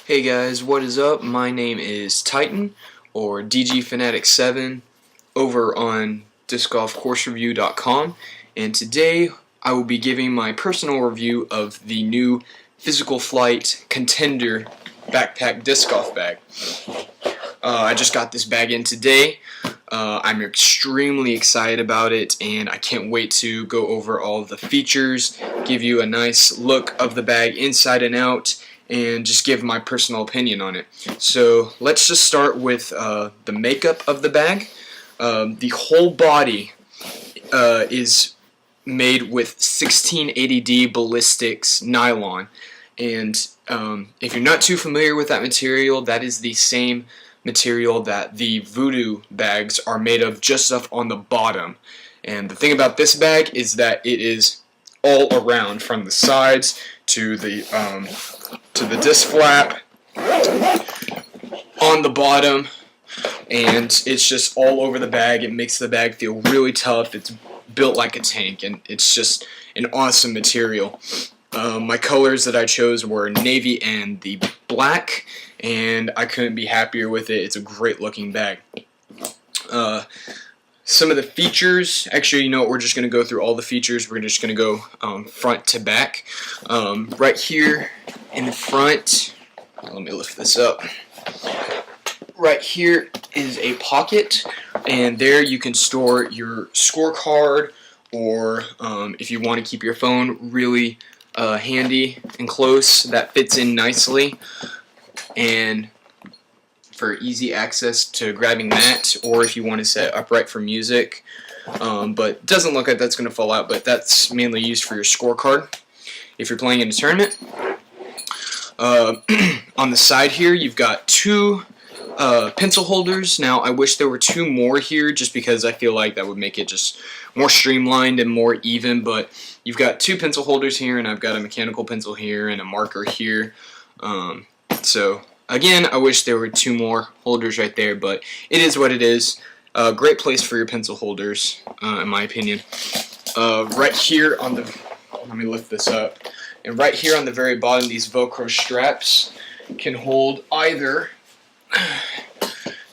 Hey guys, what is up? My name is Titan, or DG Fanatic 7, over on discgolfcoursereview.com, and today I will be giving my personal review of the new Physical Flight Contender backpack disc golf bag. I just got this bag in today. I'm extremely excited about it, and I can't wait to go over all of the features, give you a nice look of the bag inside and out, and just give my personal opinion on it. So let's just start with the makeup of the bag. The whole body is made with 1680D ballistics nylon, and if you're not too familiar with that material, that is the same material that the Voodoo bags are made of, just up on the bottom. And the thing about this bag is that it is all around, from the sides to the disc flap, on the bottom, and it's just all over the bag. It makes the bag feel really tough. It's built like a tank, and it's just an awesome material. My colors that I chose were navy and the black, and I couldn't be happier with it. It's a great looking bag. Some of the features, actually, you know what, we're just going to go through all the features. We're just going to go front to back. Right here in the front, let me lift this up. Right here is a pocket, and there you can store your scorecard, or if you want to keep your phone really handy and close, that fits in nicely, and for easy access to grabbing that, or if you want to set upright for music. But it doesn't look like that's going to fall out, but that's mainly used for your scorecard if you're playing in a tournament. On the side here, you've got two pencil holders. Now, I wish there were two more here, just because I feel like that would make it just more streamlined and more even, but you've got two pencil holders here, and I've got a mechanical pencil here and a marker here. So again, I wish there were two more holders right there, but it is what it is. Great place for your pencil holders, in my opinion. Right here on the, let me lift this up, and right here on the very bottom, these Velcro straps can hold either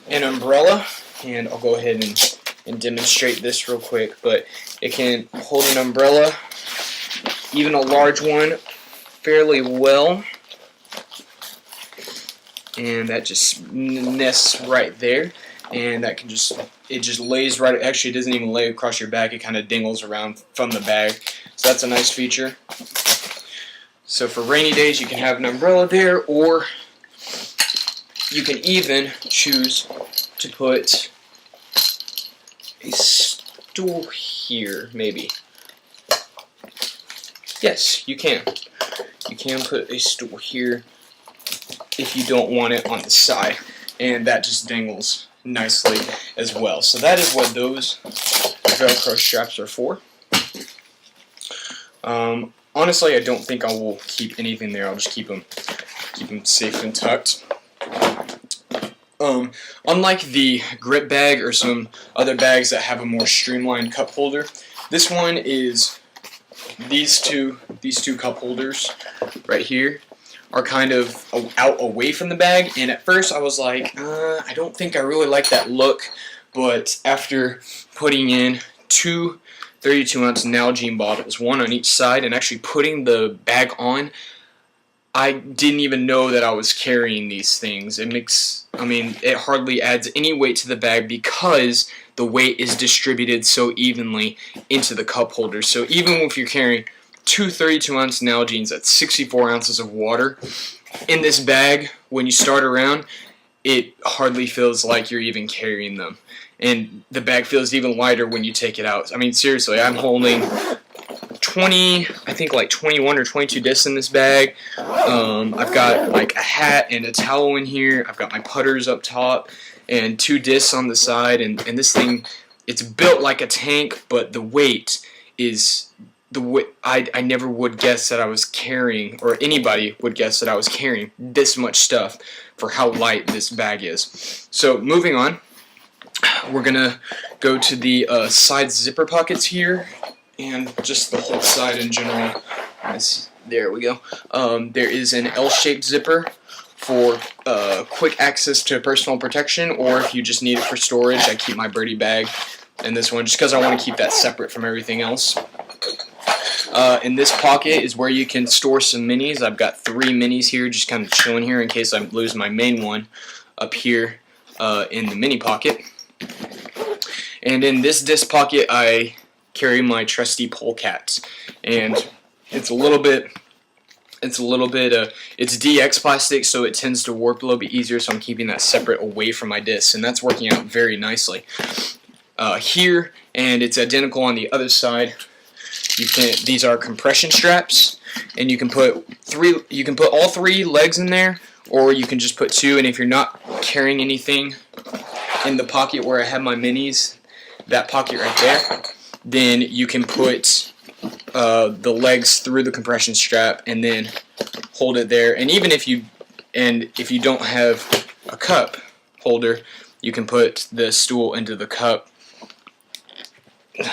an umbrella, and I'll go ahead and demonstrate this real quick, but it can hold an umbrella, even a large one, fairly well, and that just nests right there, and that can just, it just lays right, actually it doesn't even lay across your back, it kind of dingles around from the bag, so that's a nice feature. So for rainy days you can have an umbrella there, or you can even choose to put a stool here, maybe. Yes, you can. You can put a stool here if you don't want it on the side, and that just dangles nicely as well. So that is what those Velcro straps are for. Honestly, I don't think I will keep anything there. I'll just keep them safe and tucked. Unlike the grip bag or some other bags that have a more streamlined cup holder, this one is these two cup holders right here are kind of out away from the bag, and at first I was like, I don't think I really like that look, but after putting in two 32-ounce Nalgene bottles, one on each side, and actually putting the bag on, I didn't even know that I was carrying these things. It makes, I mean, it hardly adds any weight to the bag because the weight is distributed so evenly into the cup holder. So even if you're carrying two 32-ounce Nalgenes, that's 64 ounces of water in this bag, when you start around, it hardly feels like you're even carrying them. And the bag feels even lighter when you take it out. I mean, seriously, I'm holding 20, I think like 21 or 22 discs in this bag. I've got like a hat and a towel in here. I've got my putters up top and two discs on the side. And this thing, it's built like a tank, but the weight is the weight. I never would guess that I was carrying, or anybody would guess that I was carrying this much stuff for how light this bag is. So moving on, we're gonna go to the side zipper pockets here, and just the whole side in general. There we go. There is an L-shaped zipper for quick access to personal protection, or if you just need it for storage. I keep my birdie bag in this one just because I want to keep that separate from everything else. In this pocket is where you can store some minis. I've got 3 minis here just kind of chilling here in case I lose my main one up here in the mini pocket. And in this disc pocket I carry my trusty polecats, and it's DX plastic, so it tends to warp a little bit easier, so I'm keeping that separate away from my discs, and that's working out very nicely. Here, and it's identical on the other side. These are compression straps, and you can put all 3 legs in there, or you can just put 2. And if you're not carrying anything in the pocket where I have my minis, that pocket right there, then you can put the legs through the compression strap and then hold it there. And even if you don't have a cup holder, you can put the stool into the cup,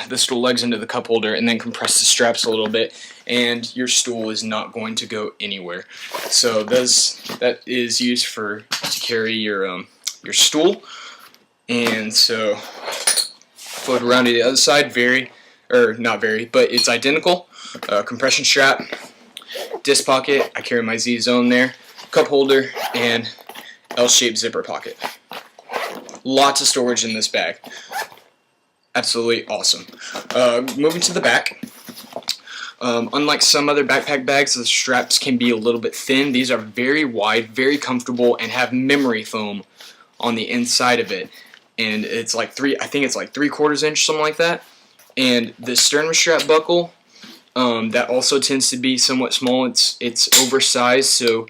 the stool legs into the cup holder, and then compress the straps a little bit, and your stool is not going to go anywhere. So that is used to carry your stool. And so flip around to the other side, but it's identical. Compression strap, disc pocket, I carry my Z-Zone there, cup holder, and L-shaped zipper pocket. Lots of storage in this bag. Absolutely awesome. Moving to the back. Unlike some other backpack bags, the straps can be a little bit thin. These are very wide, very comfortable, and have memory foam on the inside of it. And it's like I think it's like 3/4 inch, something like that. And the sternum strap buckle, that also tends to be somewhat small. It's oversized, so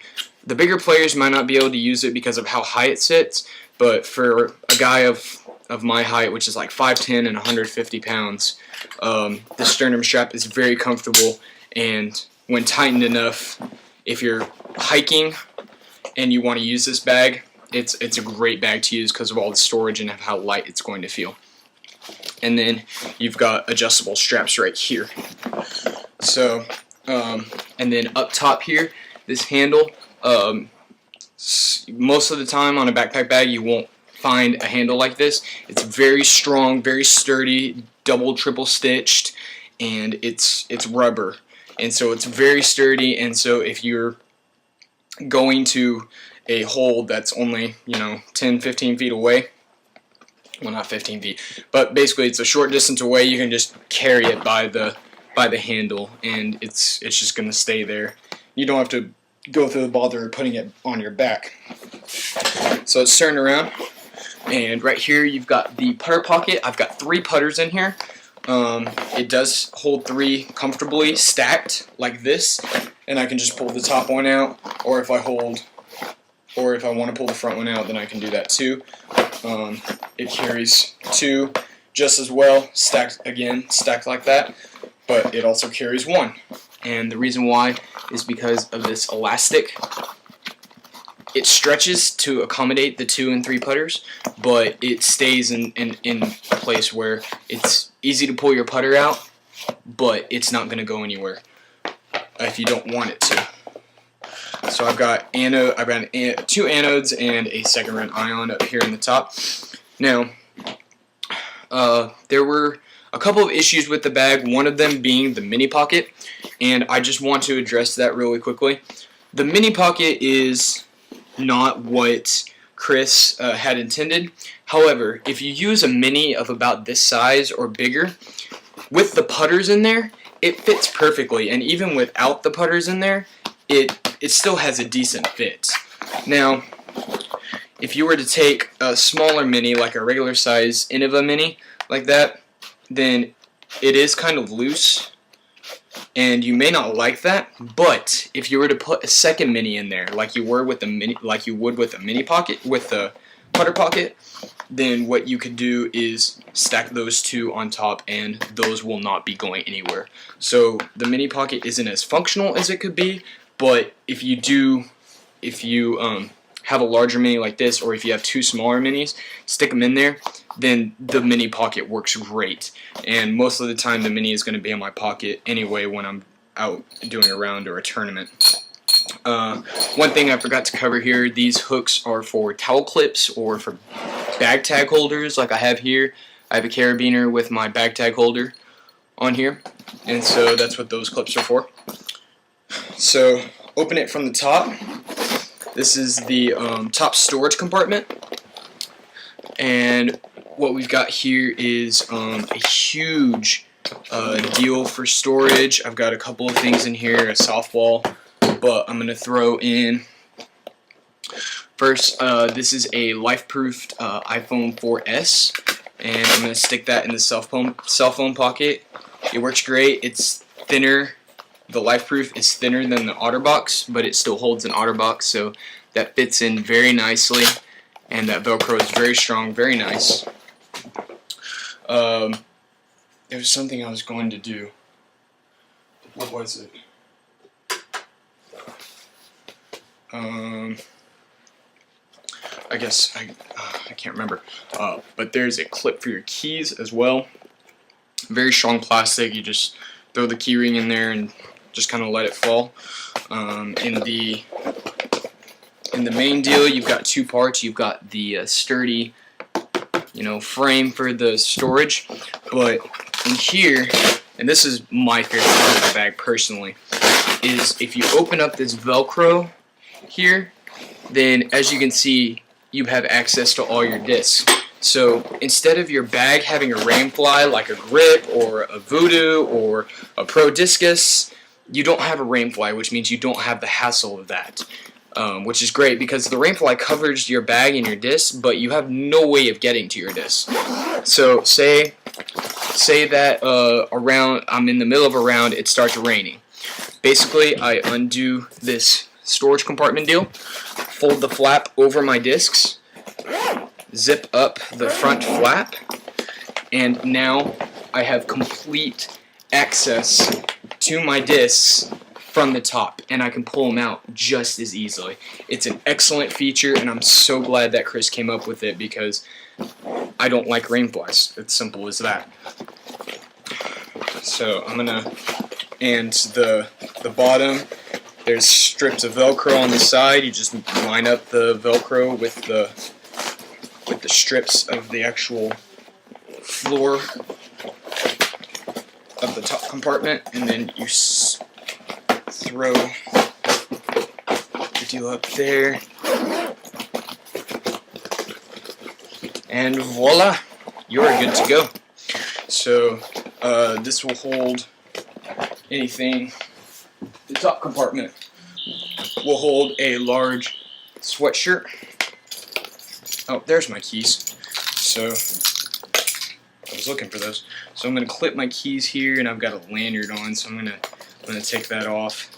the bigger players might not be able to use it because of how high it sits. But for a guy of my height, which is like 5'10" and 150 pounds, the sternum strap is very comfortable, and when tightened enough, if you're hiking and you want to use this bag, it's a great bag to use because of all the storage and how light it's going to feel. And then you've got adjustable straps right here. So, and then up top here, this handle, most of the time on a backpack bag you won't find a handle like this. It's very strong, very sturdy, double, triple stitched, and it's rubber, and so it's very sturdy. And so if you're going to a hole that's only 10-15 feet away, well, not 15 feet, but basically it's a short distance away, you can just carry it by the handle, and it's just going to stay there. You don't have to go through the bother of putting it on your back. So it's turned around, and right here you've got the putter pocket. I've got 3 putters in here. It does hold 3 comfortably stacked like this, and I can just pull the top one out, or if I want to pull the front one out, then I can do that too. It carries 2 just as well, stacked like that, but it also carries 1. And the reason why is because of this elastic. It stretches to accommodate the 2 and 3 putters, but it stays in a place where it's easy to pull your putter out, but it's not going to go anywhere if you don't want it to. So I've got 2 anodes and a second run ion up here in the top. Now, there were a couple of issues with the bag, one of them being the mini pocket, and I just want to address that really quickly. The mini pocket is not what Chris had intended. However, if you use a mini of about this size or bigger, with the putters in there, it fits perfectly, and even without the putters in there, it still has a decent fit. Now, if you were to take a smaller mini, like a regular size Innova mini, like that, then it is kind of loose, and you may not like that. But if you were to put a second mini in there, like you would with a mini pocket, with the putter pocket, then what you could do is stack those 2 on top, and those will not be going anywhere. So the mini pocket isn't as functional as it could be, but if you have a larger mini like this, or if you have 2 smaller minis, stick them in there, then the mini pocket works great. And most of the time the mini is going to be in my pocket anyway when I'm out doing a round or a tournament. One thing I forgot to cover here, these hooks are for towel clips or for bag tag holders like I have here. I have a carabiner with my bag tag holder on here, and so that's what those clips are for. So open it from the top. This is the top storage compartment, and what we've got here is a huge deal for storage. I've got a couple of things in here, a softball, but I'm going to throw in first, this is a life-proofed iPhone 4S, and I'm going to stick that in the cell phone pocket. It works great. It's thinner. The life-proof is thinner than the OtterBox, but it still holds an OtterBox, so that fits in very nicely, and that Velcro is very strong, very nice. There was something I was going to do. What was it? I guess I can't remember. But there's a clip for your keys as well. Very strong plastic. You just throw the key ring in there and just kind of let it fall. In the main deal, you've got two parts. You've got the sturdy, frame for the storage, but in here, and this is my favorite part of the bag personally, is if you open up this Velcro here, then as you can see, you have access to all your discs. So instead of your bag having a rainfly like a grip or a voodoo or a pro discus, you don't have a rainfly, which means you don't have the hassle of that. Which is great because the rainfly covers your bag and your disc, but you have no way of getting to your disc. So say that I'm in the middle of a round, it starts raining. Basically, I undo this storage compartment deal, fold the flap over my discs, zip up the front flap, and now I have complete access to my discs from the top, and I can pull them out just as easily. It's an excellent feature, and I'm so glad that Chris came up with it because I don't like rainflies. It's simple as that. So I'm gonna, and the bottom, there's strips of Velcro on the side. You just line up the Velcro with the strips of the actual floor of the top compartment, and then you throw the deal up there, and voila, you're good to go. So this will hold anything. The top compartment will hold a large sweatshirt. Oh, there's my keys. So I was looking for those. So I'm going to clip my keys here, and I've got a lanyard on, so I'm going to take that off.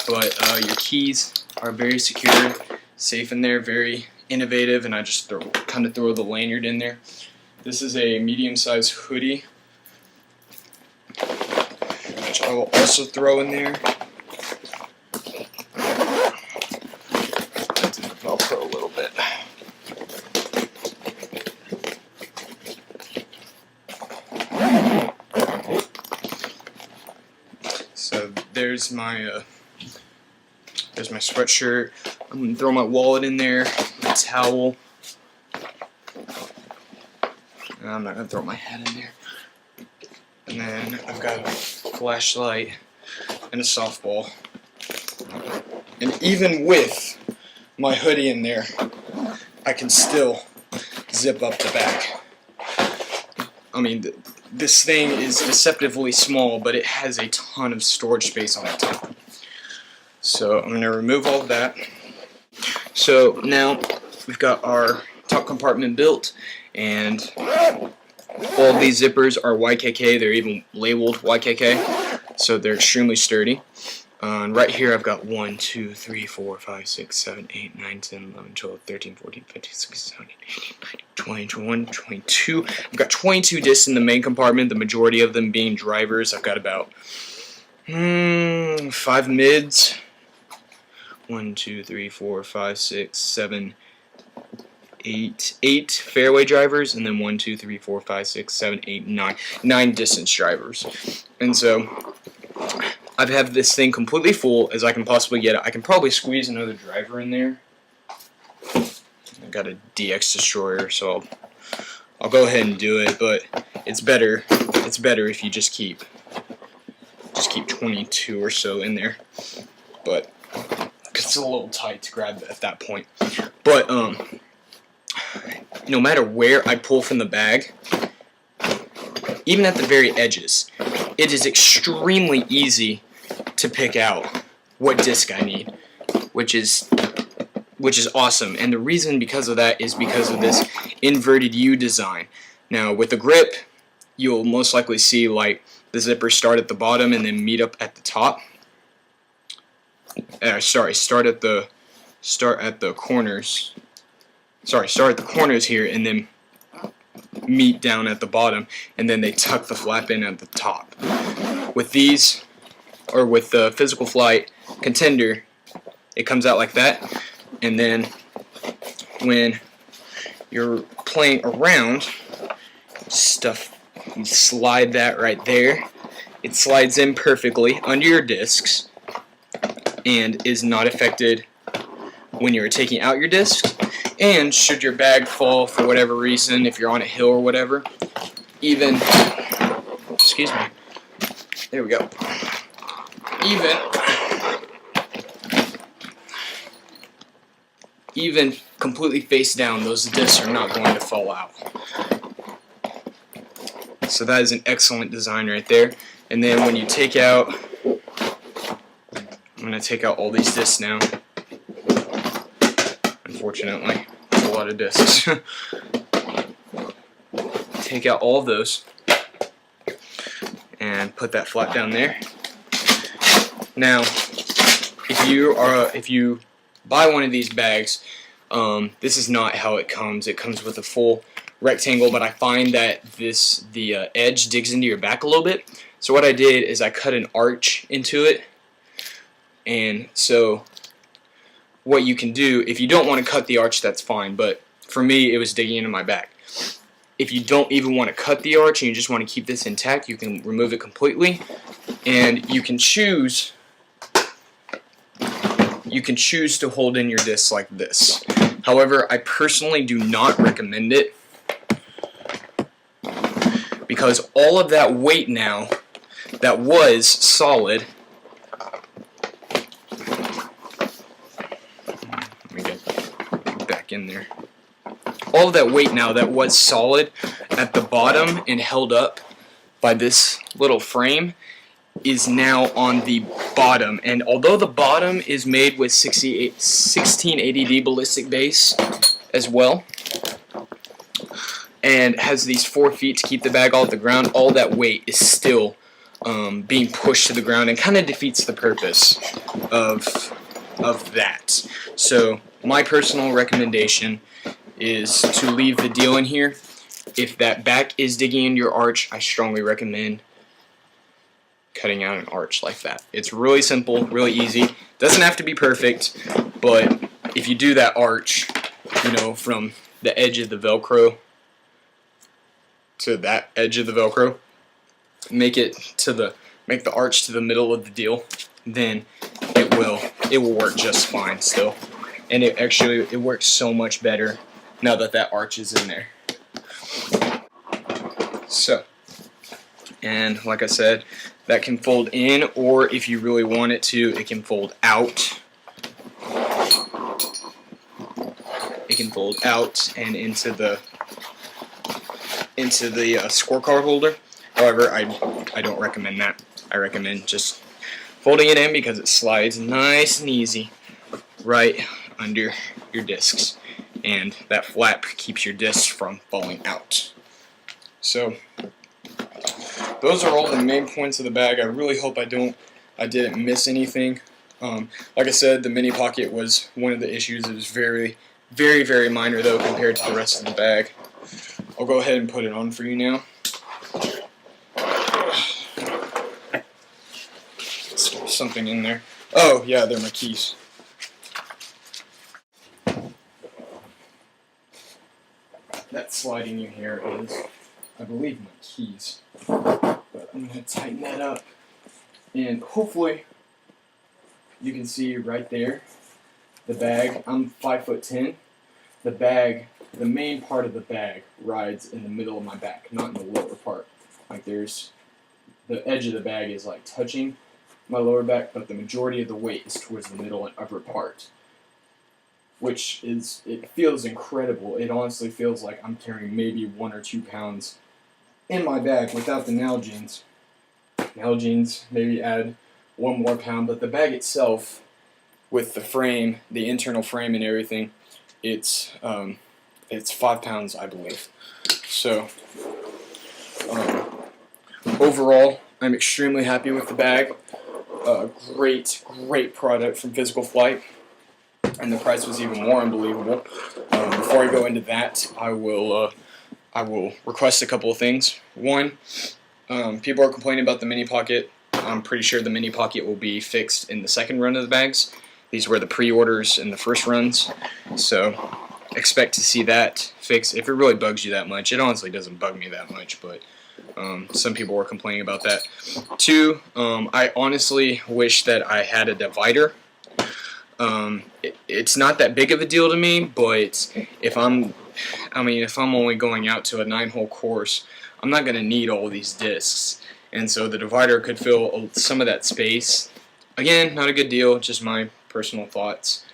But your keys are very secure, safe in there, very innovative, and I just kind of throw the lanyard in there. This is a medium-sized hoodie, which I will also throw in there. That's in the Velcro a little bit. So there's my sweatshirt. I'm gonna throw my wallet in there, my towel. I'm not gonna throw my hat in there. And then I've got a flashlight and a softball. And even with my hoodie in there, I can still zip up the back. I mean, this thing is deceptively small, but it has a ton of storage space on the top. So I'm going to remove all of that. So now we've got our top compartment built, and all of these zippers are YKK. They're even labeled YKK, so they're extremely sturdy. And right here I've got 1, 2, 3, 4, 5, 6, 7, 8, 9, 10, 11, 12, 13, 14, 15, 16, 17, 18, 19, 20, 21, 22. I've got 22 discs in the main compartment, the majority of them being drivers. I've got about 5 mids. 1, 2, 3, 4, 5, 6, 7, 8 fairway drivers, and then 1, 2, 3, 4, 5, 6, 7, 8, 9 distance drivers. And so I have this thing completely full as I can possibly get it. I can probably squeeze another driver in there. I've got a DX destroyer, so I'll go ahead and do it, but it's better if you just keep 22 or so in there, but it's a little tight to grab at that point. But no matter where I pull from the bag, even at the very edges, it is extremely easy to pick out what disc I need, which is awesome. And the reason because of that is because of this inverted U design. Now with the grip, you'll most likely see like the zippers start at the bottom and then meet up at the top. Start at the corners. Start at the corners here and then meet down at the bottom, and then they tuck the flap in at the top. With these, or with the Physical Flight Contender, it comes out like that, and then when you're playing around, you slide that right there. It slides in perfectly under your discs and is not affected when you're taking out your discs. And should your bag fall for whatever reason, if you're on a hill or whatever, even, excuse me, there we go, even completely face down, those discs are not going to fall out. So that is an excellent design right there. And then when you take out, I'm going to take out all these discs now. Unfortunately, a lot of discs. Take out all of those and put that flat down there. Now, if you buy one of these bags, this is not how it comes. It comes with a full rectangle, but I find that the edge digs into your back a little bit. So what I did is I cut an arch into it, and so what you can do, if you don't want to cut the arch, that's fine, but for me it was digging into my back. If you don't even want to cut the arch and you just want to keep this intact, you can remove it completely, and you can choose to hold in your discs like this. However, I personally do not recommend it, because all of that weight now that was solid, let me get back in there, all of that weight now that was solid at the bottom and held up by this little frame is now on the bottom. And although the bottom is made with 1680D ballistic base as well, and has these 4 feet to keep the bag off the ground, all that weight is still being pushed to the ground and kind of defeats the purpose of that. So my personal recommendation is to leave the deal in here. If that back is digging into your arch, I strongly recommend cutting out an arch like that. It's really simple, really easy. Doesn't have to be perfect, but if you do that arch, you know, from the edge of the Velcro to that edge of the Velcro, make the arch to the middle of the deal, then it will work just fine still. And it works so much better now that that arch is in there. So, and like I said, that can fold in, or if you really want it to, it can fold out. It can fold out and into the scorecard holder. However, I don't recommend that. I recommend just folding it in because it slides nice and easy right under your discs, and that flap keeps your discs from falling out. So those are all the main points of the bag. I really hope I didn't miss anything. Like I said, the mini pocket was one of the issues. It was very, very, very minor though compared to the rest of the bag. I'll go ahead and put it on for you now. There's something in there. Oh yeah, they're my keys. That sliding in here is, I believe, my keys. But I'm going to tighten that up And hopefully you can see right there the bag. I'm 5'10". The bag, the main part of the bag rides in the middle of my back, not in the lower part. Like there's, the edge of the bag is like touching my lower back, but the majority of the weight is towards the middle and upper part. Which is, it feels incredible. It honestly feels like I'm carrying maybe 1 or 2 pounds in my bag without the Nalgene's. Nalgene's maybe add 1 more pound, but the bag itself, with the frame, the internal frame and everything, it's 5 pounds, I believe. So overall, I'm extremely happy with the bag. Great product from Physical Flight, and the price was even more unbelievable. Before I go into that, I will request a couple of things. One, people are complaining about the mini pocket. I'm pretty sure the mini pocket will be fixed in the second run of the bags. These were the pre-orders in the first runs, so expect to see that fixed. If it really bugs you that much, it honestly doesn't bug me that much, but some people were complaining about that. Two, I honestly wish that I had a divider. It's not that big of a deal to me, but if I'm only going out to a 9-hole course, I'm not going to need all these discs, and so the divider could fill some of that space. Again, not a good deal, just my personal thoughts.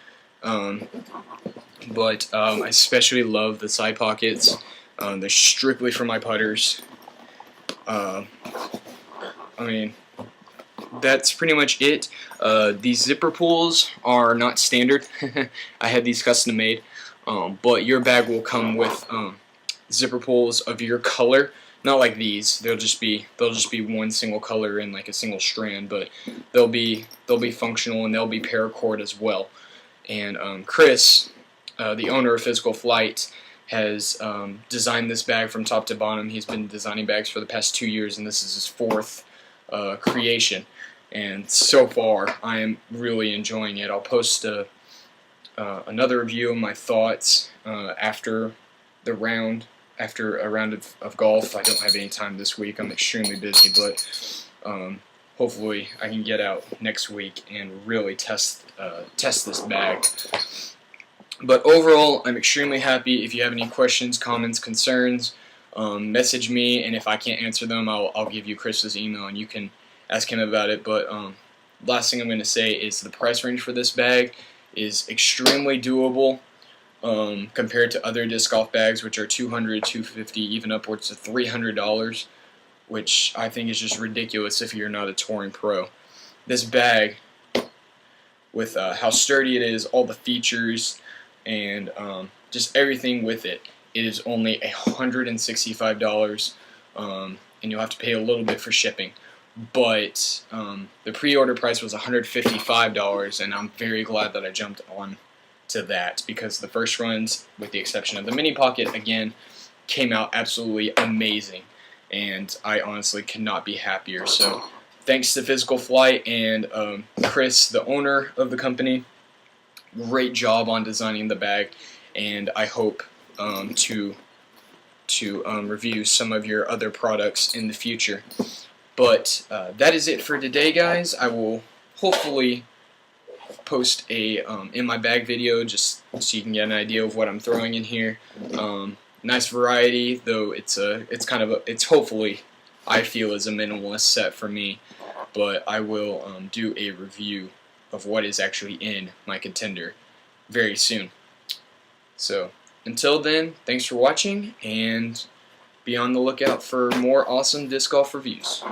But I especially love the side pockets. They're strictly for my putters. That's pretty much it. These zipper pulls are not standard. I had these custom made, but your bag will come with zipper pulls of your color. Not like these. They'll just be one single color in like a single strand, but they'll be functional, and they'll be paracord as well. And Chris, the owner of Physical Flight, has designed this bag from top to bottom. He's been designing bags for the past 2 years, and this is his 4th creation. And so far, I am really enjoying it. I'll post another review of my thoughts after a round of golf. I don't have any time this week. I'm extremely busy, but hopefully I can get out next week and really test this bag. But overall, I'm extremely happy. If you have any questions, comments, concerns, message me, and if I can't answer them, I'll give you Chris's email and you can ask him about it. But last thing I'm going to say is the price range for this bag is extremely doable compared to other disc golf bags, which are $200, $250, even upwards to $300, which I think is just ridiculous if you're not a touring pro. This bag, with how sturdy it is, all the features, and just everything with it, it is only $165, and you'll have to pay a little bit for shipping. But the pre-order price was $155, and I'm very glad that I jumped on to that, because the first runs, with the exception of the mini pocket, again, came out absolutely amazing, and I honestly cannot be happier. So thanks to Physical Flight and Chris, the owner of the company. Great job on designing the bag, and I hope to review some of your other products in the future. But that is it for today, guys. I will hopefully post a in my bag video, just so you can get an idea of what I'm throwing in here. Nice variety, though it's hopefully, I feel, is a minimalist set for me. But I will do a review of what is actually in my Contender very soon. So until then, thanks for watching, and be on the lookout for more awesome disc golf reviews.